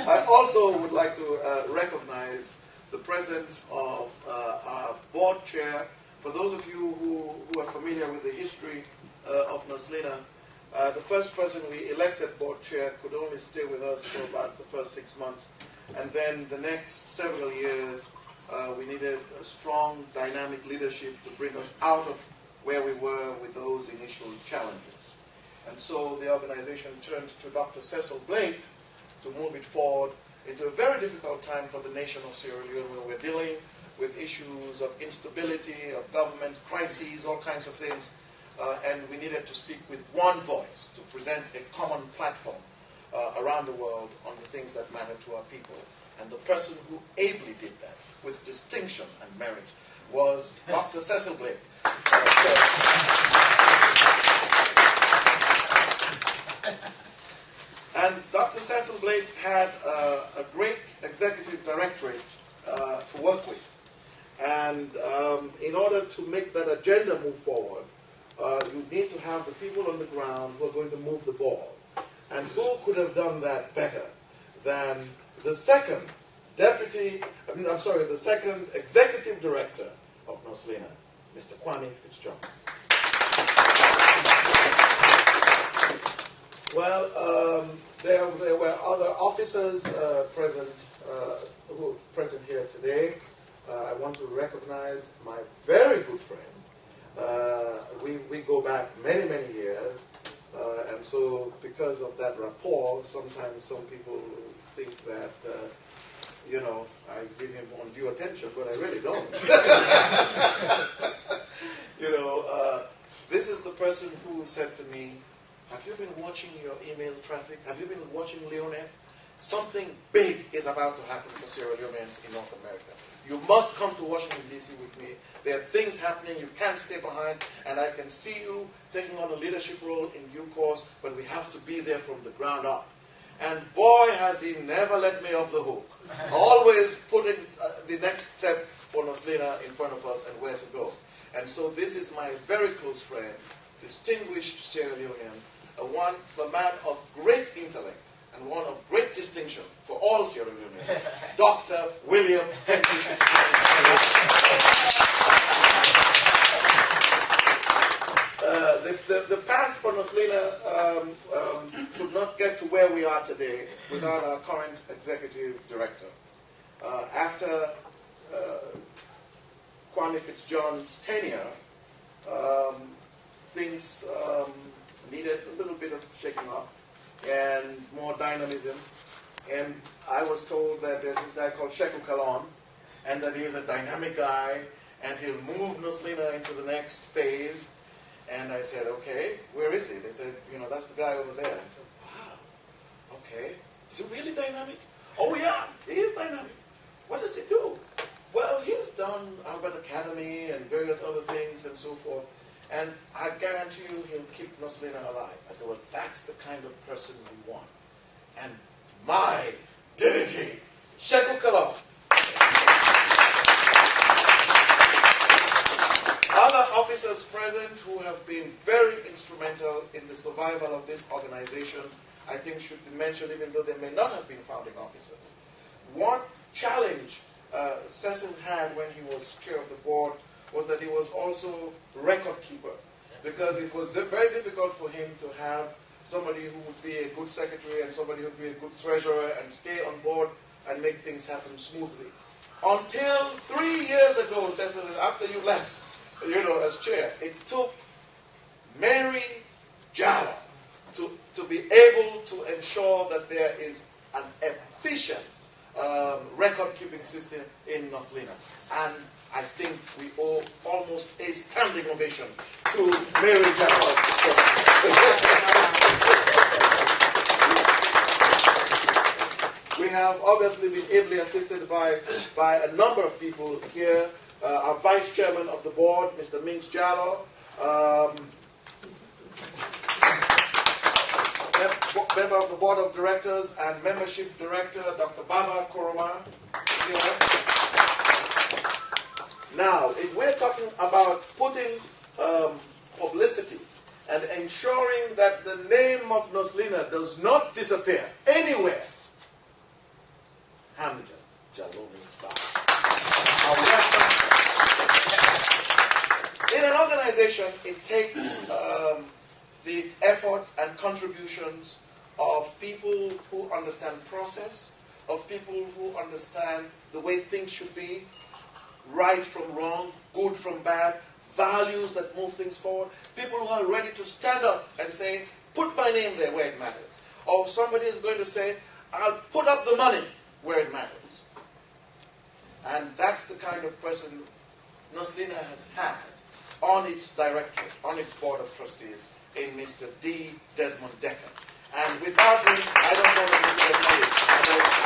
I also would like to recognize the presence of our board chair. For those of you who are familiar with the history of NOSLINA, the first person we elected board chair could only stay with us for about the first 6 months. And then the next several years, we needed a strong, dynamic leadership to bring us out of where we were with those initial challenges. And so the organization turned to Dr. Cecil Blake to move it forward into a very difficult time for the nation of Sierra Leone, where we're dealing with issues of instability, of government crises, all kinds of things. And we needed to speak with one voice to present a common platform around the world on the things that matter to our people. And the person who ably did that with distinction and merit was Dr. Cecil Blake. And Dr. Cecil Blake had a great executive directorate to work with. And in order to make that agenda move forward, you need to have the people on the ground who are going to move the ball. And who could have done that better than the second the second executive director of NOSLINA, Mr. Kwame Fitzgerald. Well, there were other officers present here today. I want to recognize my very good friend. We go back many, many years. And so because of that rapport, sometimes some people think that, I give him undue attention, but I really don't. This is the person who said to me, have you been watching your email traffic? Have you been watching LeoneClub? Something big is about to happen for Sierra Leoneans in North America. You must come to Washington, D.C. with me. There are things happening. You can't stay behind. And I can see you taking on a leadership role in due course, but we have to be there from the ground up. And boy, has he never let me off the hook. Always putting the next step for NOSLINA in front of us and where to go. And so this is my very close friend, distinguished Sierra Leonean, a man of great intellect and one of great distinction for all Sierra Leoneans, Dr. William Henry. The path for NOSLINA could not get to where we are today without our current executive director. After Kwame Fitzgerald's tenure, things needed a little bit of shaking up and more dynamism. And I was told that there's this guy called Sheku Kalon, and that he's a dynamic guy, and he'll move NOSLINA into the next phase. And I said, okay, where is he? They said, that's the guy over there. I said, wow, okay. Is he really dynamic? Oh yeah, he is dynamic. What does he do? Well, he's done Albert Academy and various other things and so forth. And I guarantee you he'll keep NOSLINA alive. I said, well, that's the kind of person we want. And my, did he? Sheku Kalon. Other officers present who have been very instrumental in the survival of this organization, I think should be mentioned even though they may not have been founding officers. One challenge Cecil had when he was chair of the board was that he was also record keeper, because it was very difficult for him to have somebody who would be a good secretary and somebody who would be a good treasurer and stay on board and make things happen smoothly. Until 3 years ago, Cecil, after you left, as chair, it took Mary Jala to be able to ensure that there is an efficient record-keeping system in NOSLINA. And I think we owe almost a standing ovation to Mary Jala. We have obviously been ably assisted by a number of people here. Our vice chairman of the board, Mr. Minx Jallo, member of the board of directors and membership director, Dr. Baba Koroma. Now, if we're talking about putting publicity and ensuring that the name of NOSLINA does not disappear anywhere, operation, it takes the efforts and contributions of people who understand process, of people who understand the way things should be, right from wrong, good from bad, values that move things forward, people who are ready to stand up and say, put my name there where it matters. Or somebody is going to say, I'll put up the money where it matters. And that's the kind of person NOSLINA has had on its directorate, on its board of trustees, in Mr. D. Desmond Decker. And without him, I don't know what we could have made.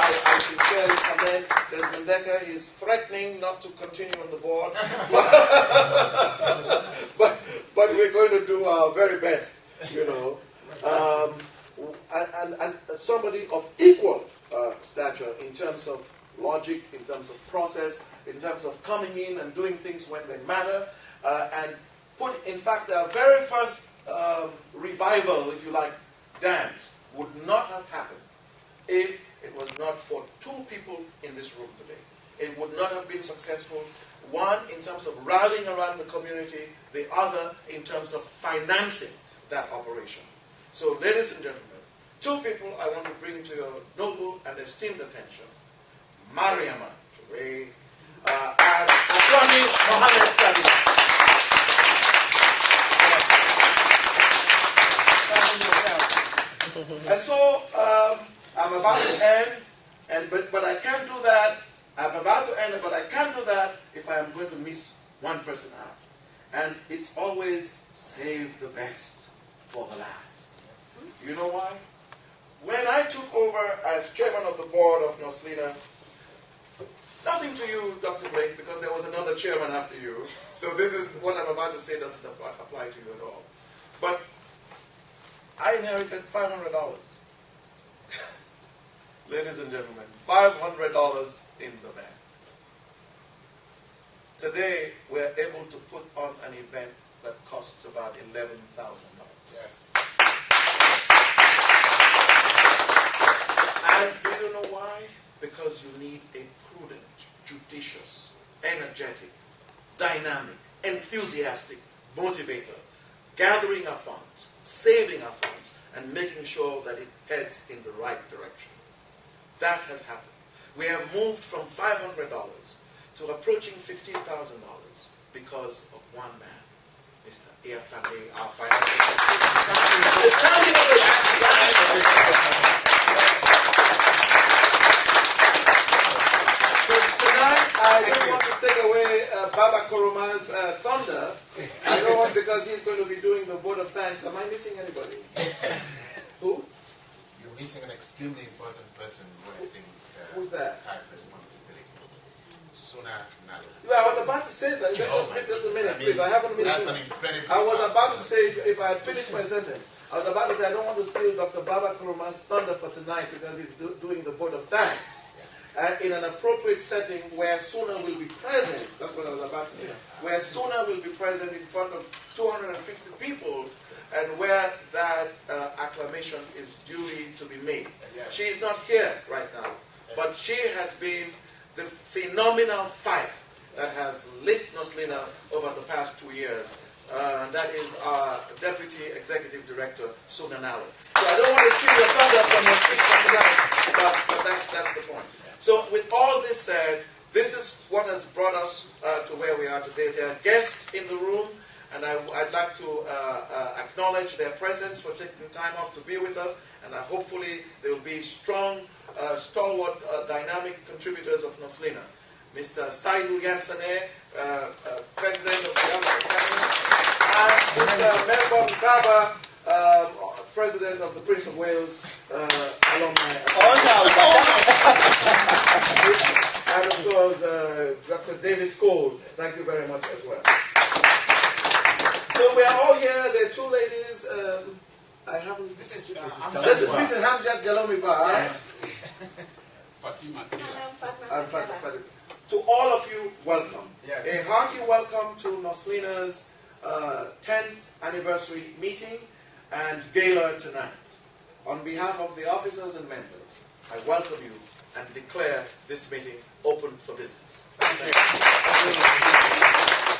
I sincerely commend Desmond Decker. He's threatening not to continue on the board. but we're going to do our very best, you know. And somebody of equal stature in terms of logic, in terms of process, in terms of coming in and doing things when they matter, and in fact, our very first revival, if you like, dance would not have happened if it was not for two people in this room today. It would not have been successful, one in terms of rallying around the community, the other in terms of financing that operation. So, ladies and gentlemen, two people I want to bring to your noble and esteemed attention. Mariama Toure and Attorney Mohammed Sadiq. And so, I'm about to end, but I can't do that. I'm about to end, but I can't do that if I am going to miss one person out. And it's always save the best for the last. You know why? When I took over as chairman of the board of NOSLINA, nothing to you, Dr. Blake, because there was another chairman after you. So this is what I'm about to say doesn't apply to you at all. But I inherited $500. Ladies and gentlemen, $500 in the bank. Today, we're able to put on an event that costs about $11,000. Yes. And do you know why? Because you need a prudent, judicious, energetic, dynamic, enthusiastic motivator, gathering our funds, saving our funds, and making sure that it heads in the right direction. That has happened. We have moved from $500 to approaching $15,000 because of one man, Mr. Iafande, our financial Tonight, I don't want to take away Baba Koroma's thunder. I don't want, because he's going to be doing the vote of thanks. Am I missing anybody? Who? You're missing an extremely important person who I think who's that? had responsibility. Suna Nalo. Yeah, I was about to say that. Just a minute, please. I haven't missed it. I was about to say, if I had finished my sentence, I was about to say I don't want to steal Dr. Baba Koroma's thunder for tonight because he's doing the vote of thanks. In an appropriate setting where Suna will be present. That's what I was about to say. Where Suna will be present in front of 250 people, and where that acclamation is duly to be made. She is not here right now, but she has been the phenomenal fire that has lit NOSLINA over the past 2 years. That is our Deputy Executive Director, Suna Nalo. So I don't want to steal your thunder from your speech for tonight, but that's the point. So with all this said, this is what has brought us to where we are today. There are guests in the room, and I'd like to acknowledge their presence for taking time off to be with us, and hopefully they will be strong, stalwart, dynamic contributors of NOSLINA. Mr. Saidu Yansane, President of the Young Academy, and Mr. Melbourne Baba, President of the Prince of Wales Alumni. And of course, Dr. Davis Cole. Thank you very much as well. So we are all here. There are two ladies. I haven't. This is Mrs. Hamjad Jalomiva. Yes. Fatima. And Fatima. To all of you, welcome. Yes. A hearty welcome to NOSLINA's 10th anniversary meeting and gala tonight. On behalf of the officers and members, I welcome you and declare this meeting open for business. Thank you.